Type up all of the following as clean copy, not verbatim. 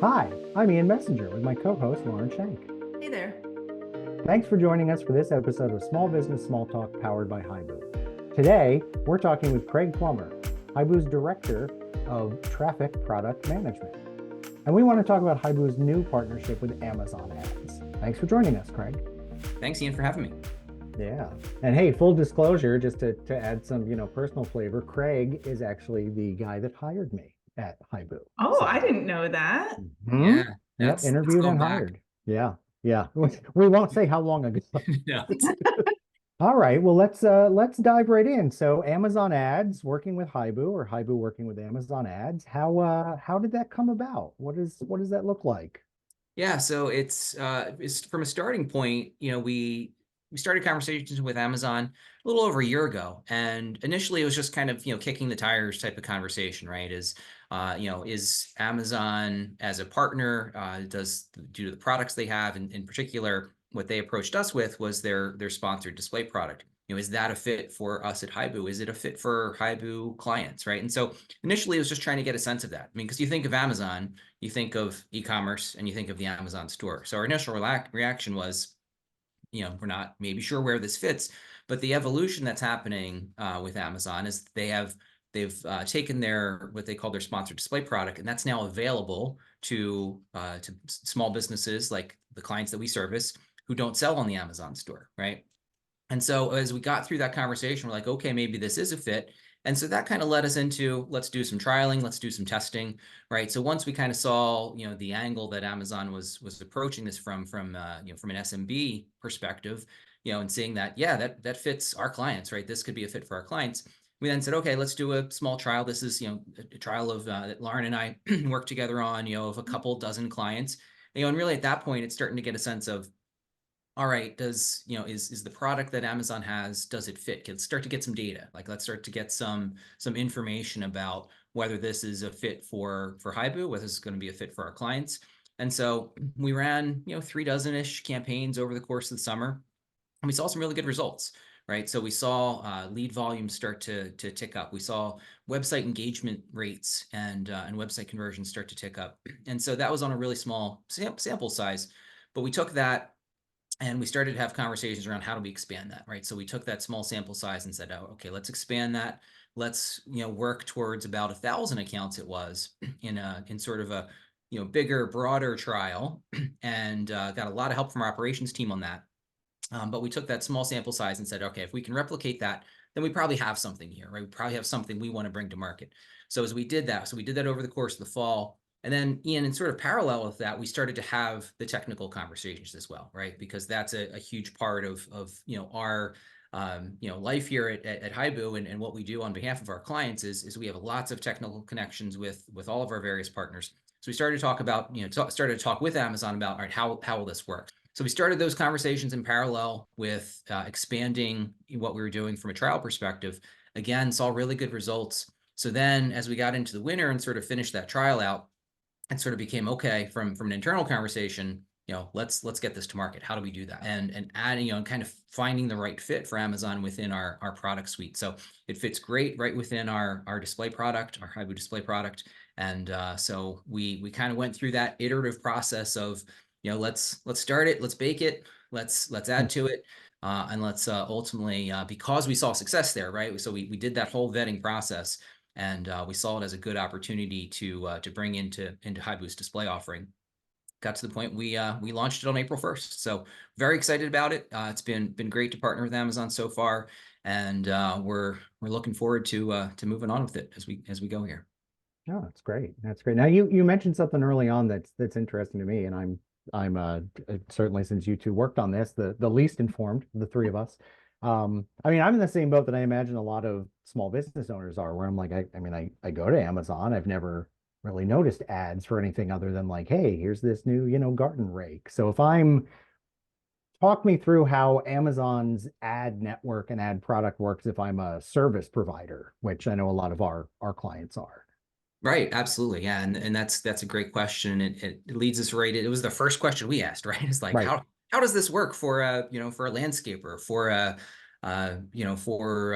Hi, I'm Ian Messenger with my co-host Lauren Shank. Hey there. Thanks for joining us for this episode of Small Business Small Talk powered by Hibu. Today, we're talking with Craig Plummer, Hibu's Director of Traffic Product Management. And we want to talk about Hibu's new partnership with Amazon Ads. Thanks for joining us, Craig. Thanks, Ian, for having me. Yeah. And hey, full disclosure, just to add some, personal flavor, Craig is actually the guy that hired me at Hibu. Oh, I So, didn't know that. mhm. Yeah, Yep, that's interviewed going and back. hired. Yeah. Yeah. We won't say how long ago. No. All right, well let's dive right in. So Amazon Ads working with Hibu or Hibu working with Amazon Ads. How did that come about? What does that look like? Yeah, so it's from a starting point, we started conversations with Amazon a little over a year ago. And initially it was just kind of, kicking the tires type of conversation, right? Is Amazon as a partner, due to the products they have, in particular, what they approached us with was their sponsored display product. Is that a fit for us at Hibu? Is it a fit for Hibu clients, right? And so initially it was just trying to get a sense of that. I mean, because you think of Amazon, you think of e-commerce, and you think of the Amazon store. So our initial reaction was, we're not maybe sure where this fits, but the evolution that's happening with Amazon is they've taken their what they call their sponsored display product, and that's now available to small businesses like the clients that we service who don't sell on the Amazon store, right? And so as we got through that conversation, we're like, okay, maybe this is a fit. And so that kind of led us into, let's do some trialing, let's do some testing, right? So once we kind of saw, the angle that Amazon was approaching this from an SMB perspective, and seeing that, yeah, that fits our clients, right? This could be a fit for our clients. We then said, okay, let's do a small trial. This is, a trial of that Lauren and I worked together on, of a couple dozen clients, and really at that point, it's starting to get a sense of, all right, is the product that Amazon has, does it fit? Let's start to get some data. Like, let's start to get some information about whether this is a fit for Hibu, whether this is going to be a fit for our clients. And so we ran, 3 dozen-ish campaigns over the course of the summer, and we saw some really good results, right? So we saw lead volumes start to tick up. We saw website engagement rates and website conversions start to tick up. And so that was on a really small sample size, but we took that and we started to have conversations around how do we expand that, right? So we took that small sample size and said, oh, okay, let's expand that. Let's work towards about 1,000 accounts. It was in sort of a bigger, broader trial, and got a lot of help from our operations team on that. But we took that small sample size and said, okay, if we can replicate that, then we probably have something here, right? We probably have something we want to bring to market. So as we did that, over the course of the fall. And then, Ian, in sort of parallel with that, we started to have the technical conversations as well, right? Because that's a huge part of our life here at Hibu, and what we do on behalf of our clients is we have lots of technical connections with all of our various partners. So we started to talk about, started to talk with Amazon about, all right, how will this work? So we started those conversations in parallel with expanding what we were doing from a trial perspective. Again, saw really good results. So then as we got into the winter and sort of finished that trial out, it sort of became, okay, from an internal conversation, let's get this to market. How do we do that? And adding, and kind of finding the right fit for Amazon within our product suite. So it fits great right within our display product, our Hibu display product. And so we kind of went through that iterative process of, let's start it, let's bake it, let's add to it. And let's ultimately, because we saw success there, right? So we did that whole vetting process, and we saw it as a good opportunity to bring into Hibu's display offering. Got to the point we launched it on April 1st. So very excited about it. It's been great to partner with Amazon so far, and we're looking forward to moving on with it as we go here. Oh, that's great. That's great. Now you mentioned something early on that's interesting to me, and I'm certainly, since you two worked on this, the least informed of the three of us. I mean, I'm in the same boat that I imagine a lot of small business owners are, where I'm like, I go to Amazon. I've never really noticed ads for anything other than like, hey, here's this new, garden rake. So if I'm talk me through how Amazon's ad network and ad product works if I'm a service provider, which I know a lot of our clients are. Right, absolutely, yeah, and that's a great question. It leads us right. It was the first question we asked, right? It's like, Right. how does this work for for a landscaper, for a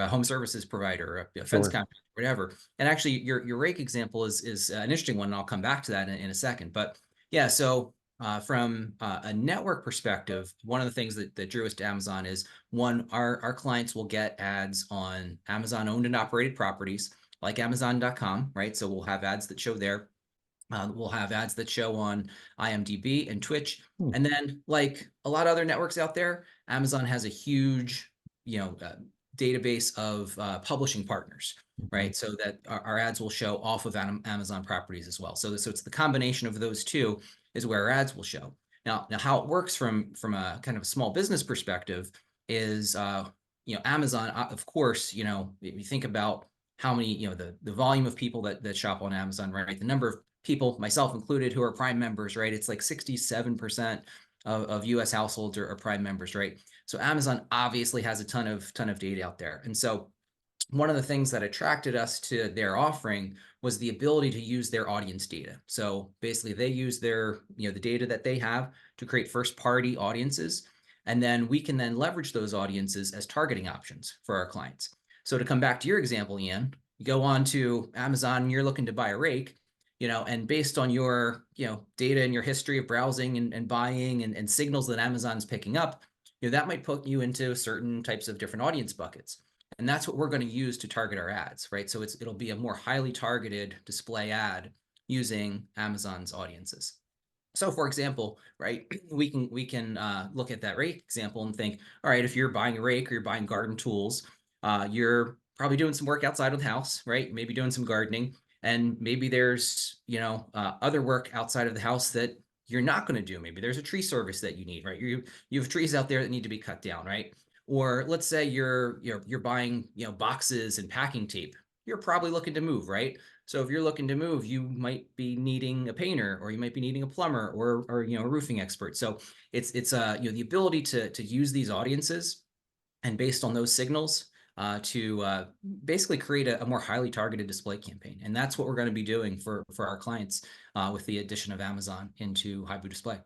home services provider, a fence Sure. contractor, whatever. And actually, your rake example is an interesting one, and I'll come back to that in a second. But Yeah, so from a network perspective, one of the things that drew us to Amazon is one, our clients will get ads on Amazon owned and operated properties like Amazon.com, right? So we'll have ads that show there. We'll have ads that show on IMDb and Twitch. Hmm. And then, like a lot of other networks out there, Amazon has a huge, database of publishing partners, Mhm. right? So that our ads will show off of Amazon properties as well. So it's the combination of those two is where our ads will show. Now how it works from a kind of a small business perspective is, Amazon, of course, if you think about how many, the volume of people that shop on Amazon, right? The number of people, myself included, who are Prime members, right? It's like 67% of US households are Prime members, right? So Amazon obviously has a ton of data out there. And so one of the things that attracted us to their offering was the ability to use their audience data. So basically they use their, the data that they have to create first party audiences. And then we can then leverage those audiences as targeting options for our clients. So to come back to your example, Ian, you go on to Amazon and you're looking to buy a rake, and based on your, data and your history of browsing and buying and signals that Amazon's picking up, that might put you into certain types of different audience buckets. And that's what we're going to use to target our ads, right? So it'll be a more highly targeted display ad using Amazon's audiences. So for example, right, we can look at that rake example and think, all right, if you're buying a rake or you're buying garden tools, you're probably doing some work outside of the house, right? Maybe doing some gardening, and maybe there's other work outside of the house that you're not going to do. Maybe there's a tree service that you need, right? You have trees out there that need to be cut down, right? Or let's say you're buying boxes and packing tape. You're probably looking to move, right? So if you're looking to move, you might be needing a painter, or you might be needing a plumber, or a roofing expert. So it's the ability to use these audiences, and based on those signals, to basically create a more highly targeted display campaign. And that's what we're going to be doing for our clients with the addition of Amazon into Hibu Display.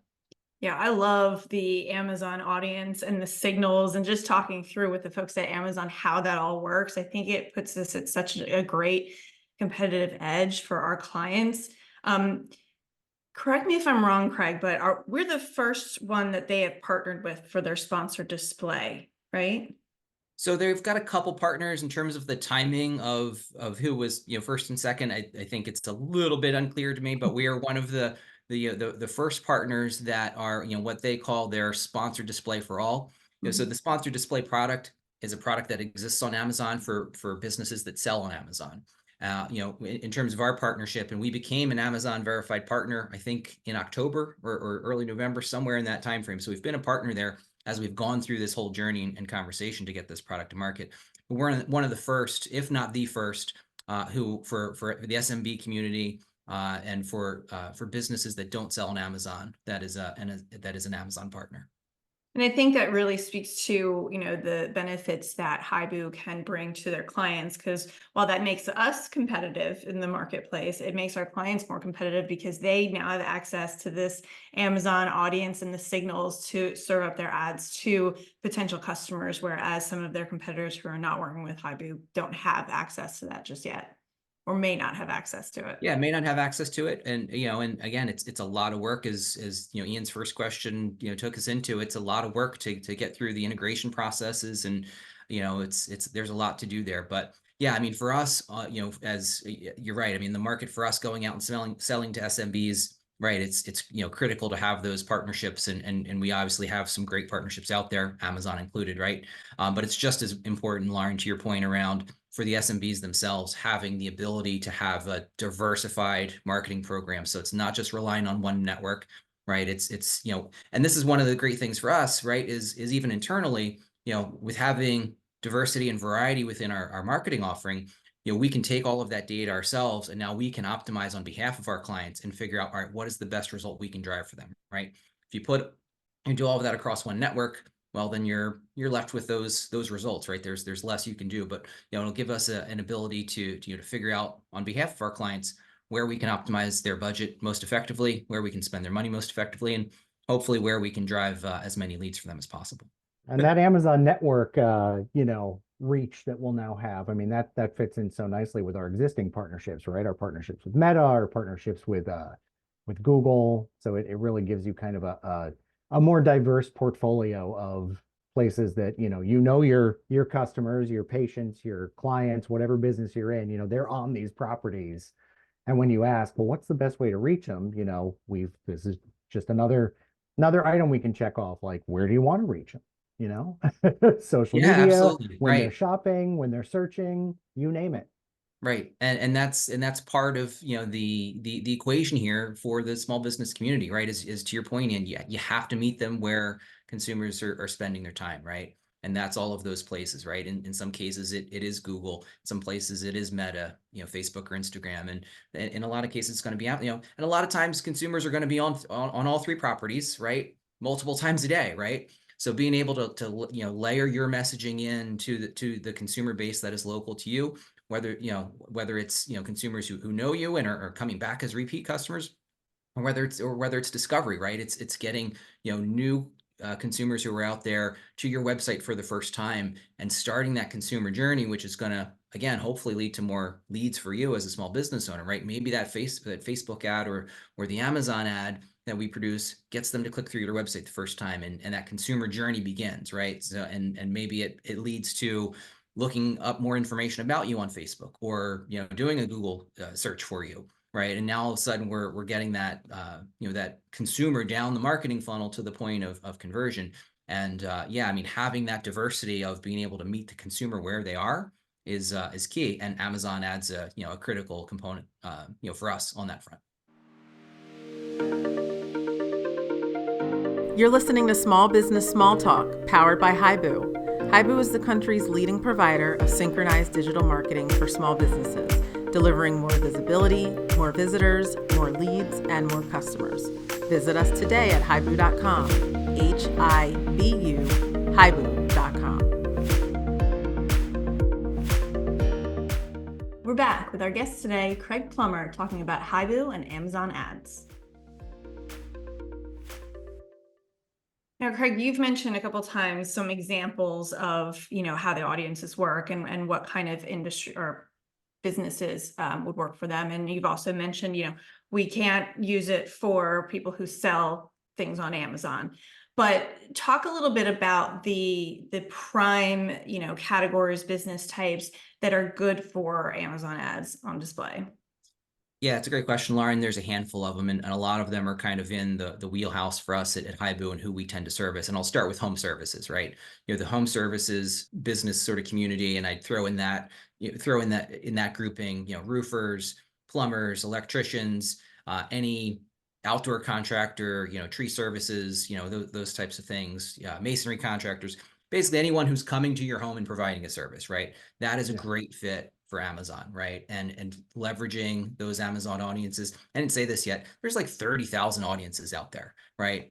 Yeah, I love the Amazon audience and the signals, and just talking through with the folks at Amazon how that all works. I think it puts us at such a great competitive edge for our clients. Correct me if I'm wrong, Craig, but we're the first one that they have partnered with for their sponsored display, right? So they've got a couple partners in terms of the timing of who was first and second. I think it's a little bit unclear to me, but we are one of the first partners that are what they call their sponsored display for all. So the sponsored display product is a product that exists on Amazon for businesses that sell on Amazon. In terms of our partnership, and we became an Amazon verified partner, I think in October or early November, somewhere in that time frame. So we've been a partner there as we've gone through this whole journey and conversation to get this product to market. But we're one of the first, if not the first, who for the SMB community and for businesses that don't sell on Amazon, that is an Amazon partner. And I think that really speaks to, the benefits that Hibu can bring to their clients, because while that makes us competitive in the marketplace, it makes our clients more competitive because they now have access to this Amazon audience and the signals to serve up their ads to potential customers, whereas some of their competitors who are not working with Hibu don't have access to that just yet, or may not have access to it. Yeah, may not have access to it, and and again, it's a lot of work. As Ian's first question took us into. It's a lot of work to get through the integration processes, and it's there's a lot to do there. But yeah, I mean, for us, as you're right, I mean, the market for us going out and selling to SMBs, right? It's critical to have those partnerships, and we obviously have some great partnerships out there, Amazon included, right? But it's just as important, Lauren, to your point around, for the SMBs themselves, having the ability to have a diversified marketing program. So it's not just relying on one network, right? It's and this is one of the great things for us, right? Is even internally, with having diversity and variety within our marketing offering, we can take all of that data ourselves, and now we can optimize on behalf of our clients and figure out, all right, what is the best result we can drive for them, right? If you do all of that across one network, well, then you're left with those results, right? There's less you can do, but it'll give us an ability to figure out on behalf of our clients where we can optimize their budget most effectively, where we can spend their money most effectively, and hopefully where we can drive as many leads for them as possible. And that Amazon network, reach that we'll now have, I mean, that fits in so nicely with our existing partnerships, right? Our partnerships with Meta, our partnerships with with Google. So it really gives you kind of a more diverse portfolio of places that, your customers, your patients, your clients, whatever business you're in, they're on these properties. And when you ask, well, what's the best way to reach them? This is just another item we can check off. Like, where do you want to reach them? Social Yeah, media, absolutely. when they're Right. shopping, when they're searching, you name it. Right. And that's part of, the equation here for the small business community, right? Is to your point, and you have to meet them where consumers are spending their time, right? And that's all of those places, right? In some cases it is Google, in some places it is Meta, Facebook or Instagram. And in a lot of cases it's going to be out, and a lot of times consumers are going to be on all three properties, right? Multiple times a day, right? So being able to layer your messaging in to the consumer base that is local to you, whether it's consumers who know you and are coming back as repeat customers, or whether it's discovery, right? It's getting new consumers who are out there to your website for the first time and starting that consumer journey, which is going to, again, hopefully lead to more leads for you as a small business owner, right? Maybe that Facebook ad or the Amazon ad that we produce gets them to click through your website the first time, and that consumer journey begins, right? So and maybe it leads to looking up more information about you on Facebook, or doing a Google search for you, right? And now all of a sudden we're getting that that consumer down the marketing funnel to the point of conversion. And yeah, I mean, having that diversity of being able to meet the consumer where they are is key. And Amazon adds a critical component for us on that front. You're listening to Small Business Small Talk, powered by Hibu. Hibu is the country's leading provider of synchronized digital marketing for small businesses, delivering more visibility, more visitors, more leads, and more customers. Visit us today at hibu.com, Hibu, hibu.com. We're back with our guest today, Craig Plummer, talking about Hibu and Amazon ads. Now, Craig, you've mentioned a couple of times some examples of, how the audiences work and what kind of industry or businesses would work for them. And you've also mentioned, we can't use it for people who sell things on Amazon. But talk a little bit about the prime, categories, business types that are good for Amazon ads on display. Yeah, it's a great question, Lauren. There's a handful of them, and a lot of them are kind of in the wheelhouse for us at Hibu and who we tend to service. And I'll start with home services, right? The home services business sort of community, and I'd throw in that grouping, roofers, plumbers, electricians, any outdoor contractor, tree services, those types of things, masonry contractors, basically anyone who's coming to your home and providing a service, right? That is a great fit for Amazon, right? And leveraging those Amazon audiences. I didn't say this yet. There's like 30,000 audiences out there, right?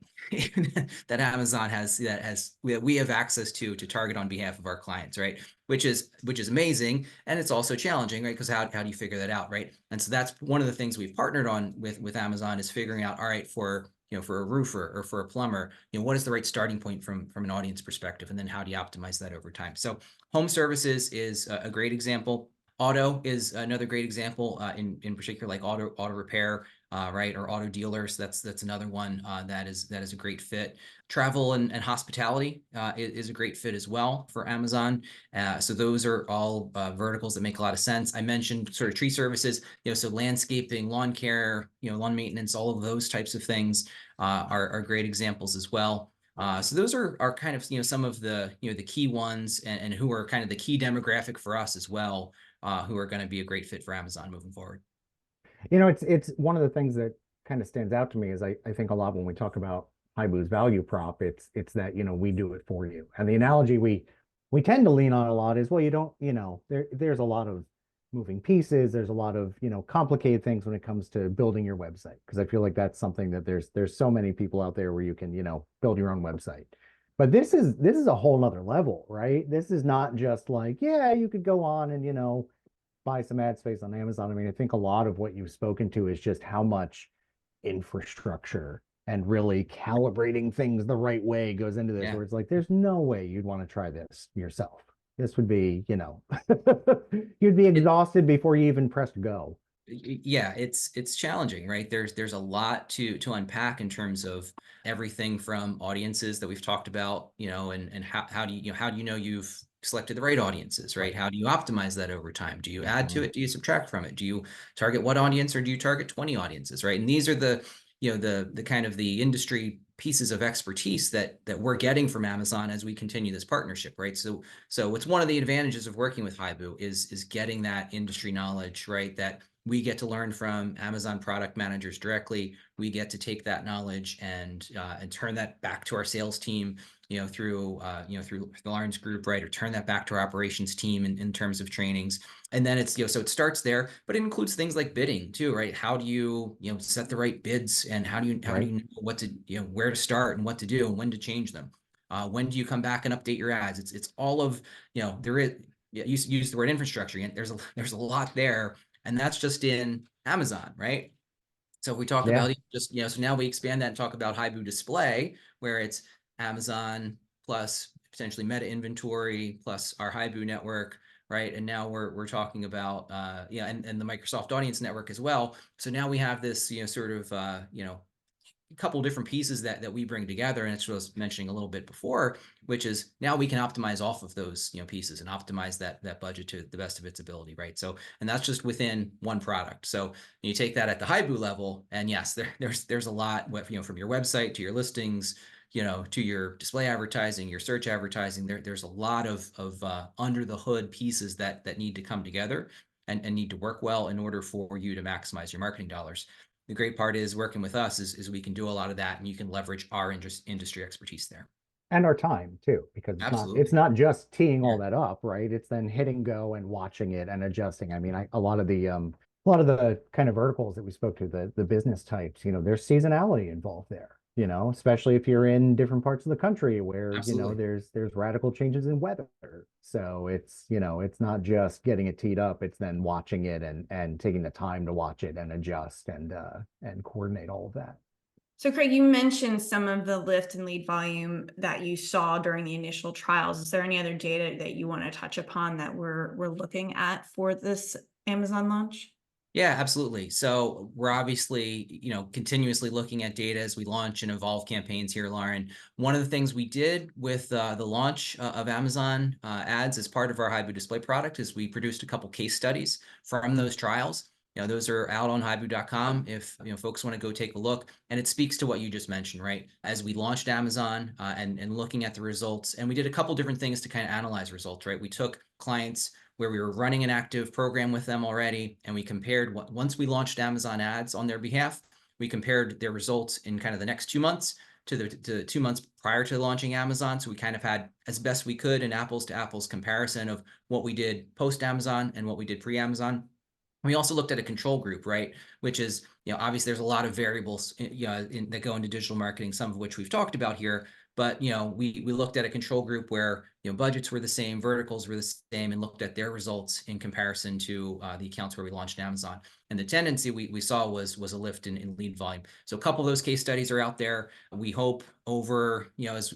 that Amazon has, that we have access to target on behalf of our clients, right? Which is amazing, and it's also challenging, right? Because how do you figure that out, right? And so that's one of the things we've partnered on with Amazon, is figuring out, all right, for a roofer or for a plumber, what is the right starting point from an audience perspective, and then how do you optimize that over time? So home services is a great example. Auto is another great example, in particular, like auto repair, right, or auto dealers. That's another one that is a great fit. Travel and hospitality is a great fit as well for Amazon. So those are all verticals that make a lot of sense. I mentioned sort of tree services, so landscaping, lawn care, lawn maintenance, all of those types of things are great examples as well. So those are kind of some of the the key ones, and who are kind of the key demographic for us as well, who are going to be a great fit for Amazon moving forward. It's one of the things that kind of stands out to me is I think a lot when we talk about Hibu's value prop, it's that, we do it for you. And the analogy we tend to lean on a lot is, well, you don't, there's a lot of moving pieces. There's a lot of, complicated things when it comes to building your website. Because I feel like that's something that there's so many people out there where you can, build your own website. But this is a whole nother level, right? This is not just like, yeah, you could go on and, buy some ad space on Amazon. I mean, I think a lot of what you've spoken to is just how much infrastructure and really calibrating things the right way goes into this, Yeah. where it's like, there's no way you'd want to try this yourself. This would be, you'd be exhausted before you even pressed go. Yeah, it's challenging, right? There's a lot to unpack in terms of everything from audiences that we've talked about, and how do you know you've selected the right audiences, right? Right. How do you optimize that over time? Do you add to Mhm. it? Do you subtract from it? Do you target one audience or do you target 20 audiences, right? And these are the kind of the industry pieces of expertise that we're getting from Amazon as we continue this partnership, right? So it's one of the advantages of working with Hibu is getting that industry knowledge, right? That we get to learn from Amazon product managers directly. We get to take that knowledge and turn that back to our sales team, through the Lawrence Group, right? Or turn that back to our operations team in terms of trainings. And then it's, so it starts there, but it includes things like bidding too, right? How do you, set the right bids, and how do you Right. know what to, where to start and what to do and when to change them? When do you come back and update your ads? It's all of, there is, you use the word infrastructure, and there's a lot there. And that's just in Amazon, right? So if we talk Yeah. about just, so now we expand that and talk about Hibu Display, where it's Amazon plus potentially meta inventory plus our Hibu network, right? And now we're talking about, and the Microsoft Audience Network as well. So now we have this, sort of, a couple different pieces that we bring together, and it's what I was mentioning a little bit before, which is now we can optimize off of those pieces and optimize that budget to the best of its ability, right? So, and that's just within one product. So you take that at the Hibu level, and yes, there's a lot, from your website to your listings, to your display advertising, your search advertising. There's a lot of under the hood pieces that need to come together and need to work well in order for you to maximize your marketing dollars. The great part is working with us is we can do a lot of that, and you can leverage our industry expertise there. And our time too, because it's Absolutely. not just teeing Yeah. all that up, right? It's then hitting go and watching it and adjusting. I mean, a lot of the kind of verticals that we spoke to, the business types, there's seasonality involved there, especially if you're in different parts of the country where, Absolutely. there's radical changes in weather. So it's not just getting it teed up, it's then watching it and taking the time to watch it and adjust and coordinate all of that. So Craig, you mentioned some of the lift and lead volume that you saw during the initial trials. Is there any other data that you want to touch upon that we're looking at for this Amazon launch? Yeah, absolutely. So we're obviously, continuously looking at data as we launch and evolve campaigns here, Lauren. One of the things we did with the launch of Amazon ads as part of our Hibu display product is we produced a couple case studies from those trials. Those are out on hibu.com if folks want to go take a look. And it speaks to what you just mentioned, right? As we launched Amazon and looking at the results, and we did a couple different things to kind of analyze results, right? We took clients where we were running an active program with them already, and we compared once we launched Amazon ads on their behalf, we compared their results in kind of the next 2 months to the 2 months prior to launching Amazon. So we kind of had, as best we could, an apples to apples comparison of what we did post Amazon and what we did pre Amazon. We also looked at a control group, right? Which is, obviously there's a lot of variables, that go into digital marketing, some of which we've talked about here. But, we looked at a control group where, budgets were the same, verticals were the same, and looked at their results in comparison to the accounts where we launched Amazon. And the tendency we saw was a lift in lead volume. So a couple of those case studies are out there. We hope over, as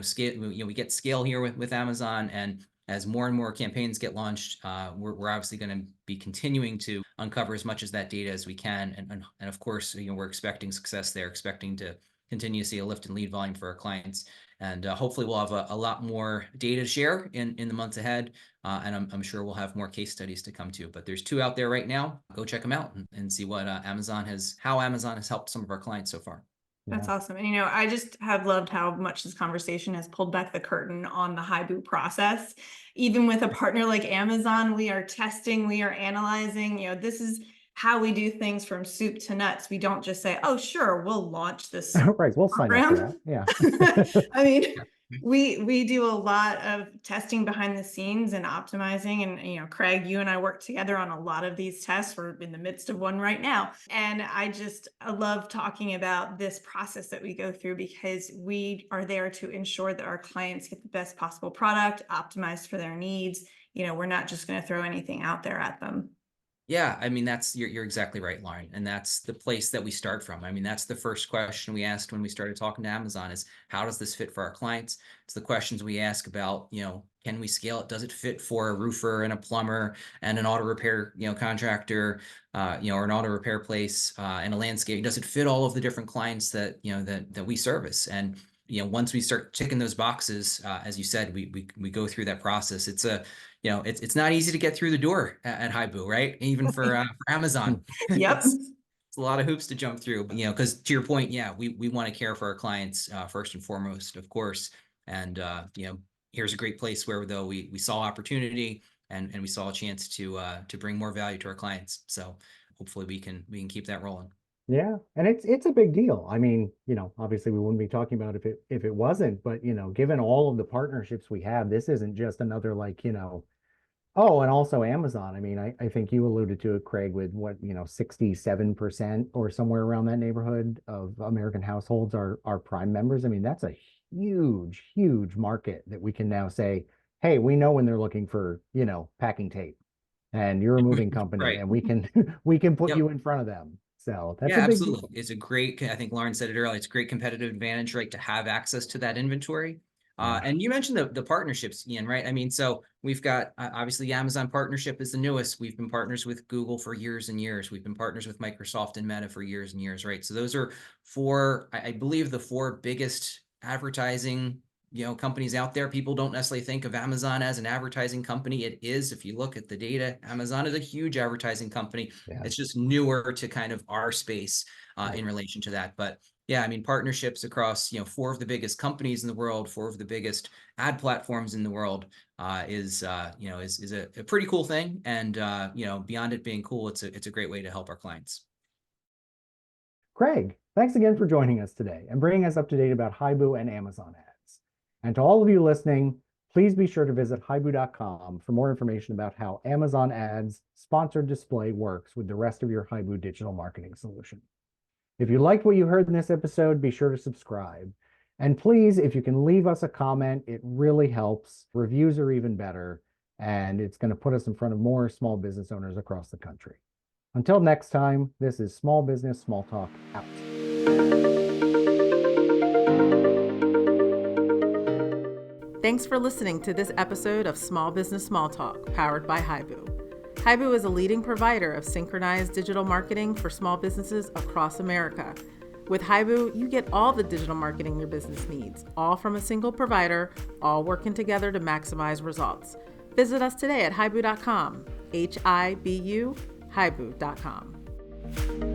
scale, we get scale here with Amazon, and as more and more campaigns get launched, we're obviously going to be continuing to uncover as much as that data as we can. And of course, we're expecting success there, expecting to continue to see a lift in lead volume for our clients. And hopefully we'll have a lot more data to share in the months ahead. And I'm sure we'll have more case studies to come to. But there's 2 out there right now. Go check them out and see what how Amazon has helped some of our clients so far. That's Yeah. awesome. And, I just have loved how much this conversation has pulled back the curtain on the Hibu process. Even with a partner like Amazon, we are testing, we are analyzing, this is how we do things from soup to nuts. We don't just say, oh, sure, we'll launch this Right. We'll sign up for that. program. Yeah. I mean, we do a lot of testing behind the scenes and optimizing. And, Craig, you and I work together on a lot of these tests. We're in the midst of one right now. And I love talking about this process that we go through, because we are there to ensure that our clients get the best possible product optimized for their needs. We're not just going to throw anything out there at them. Yeah, I mean, you're exactly right, Lauren. And that's the place that we start from. I mean, that's the first question we asked when we started talking to Amazon is how does this fit for our clients? It's the questions we ask about, can we scale it? Does it fit for a roofer and a plumber and an auto repair, contractor, or an auto repair place, and a landscape? Does it fit all of the different clients that, that we service? And once we start ticking those boxes, as you said, we go through that process. It's not easy to get through the door at Hibu, right? Even for Amazon, Yep. it's a lot of hoops to jump through. But, because to your point, yeah, we want to care for our clients first and foremost, of course. And here's a great place where though we saw opportunity and we saw a chance to bring more value to our clients. So hopefully we can keep that rolling. Yeah, and it's a big deal. I mean, obviously we wouldn't be talking about if it wasn't, but given all of the partnerships we have, this isn't just another like, oh, and also Amazon. I mean, I think you alluded to it, Craig, with what, 67% or somewhere around that neighborhood of American households are Prime members. I mean, that's a huge, huge market that we can now say, hey, we know when they're looking for, packing tape and you're a moving company Right. and we can we can put Yep. you in front of them. So that's Yeah, a big absolutely. deal. It's a great, I think Lauren said it earlier, it's a great competitive advantage, right, to have access to that inventory. Yeah. And you mentioned the partnerships, Ian, right? I mean, so we've got obviously the Amazon partnership is the newest. We've been partners with Google for years and years. We've been partners with Microsoft and Meta for years and years, right? So those are I believe, the four biggest advertising companies out there. People don't necessarily think of Amazon as an advertising company. It is. If you look at the data, Amazon is a huge advertising company. Yeah. It's just newer to kind of our space Right. in relation to that. But yeah, I mean, partnerships across four of the biggest companies in the world, four of the biggest ad platforms in the world is a pretty cool thing. And beyond it being cool, it's a great way to help our clients. Craig, thanks again for joining us today and bringing us up to date about Hibu and Amazon ads. And to all of you listening, please be sure to visit hibu.com for more information about how Amazon ads sponsored display works with the rest of your Hibu digital marketing solution. If you liked what you heard in this episode, be sure to subscribe. And please, if you can leave us a comment, it really helps. Reviews are even better, and it's going to put us in front of more small business owners across the country. Until next time, this is Small Business Small Talk out. Thanks for listening to this episode of Small Business Small Talk, powered by Hibu. Hibu is a leading provider of synchronized digital marketing for small businesses across America. With Hibu, you get all the digital marketing your business needs, all from a single provider, all working together to maximize results. Visit us today at hibu.com, Hibu, hibu.com.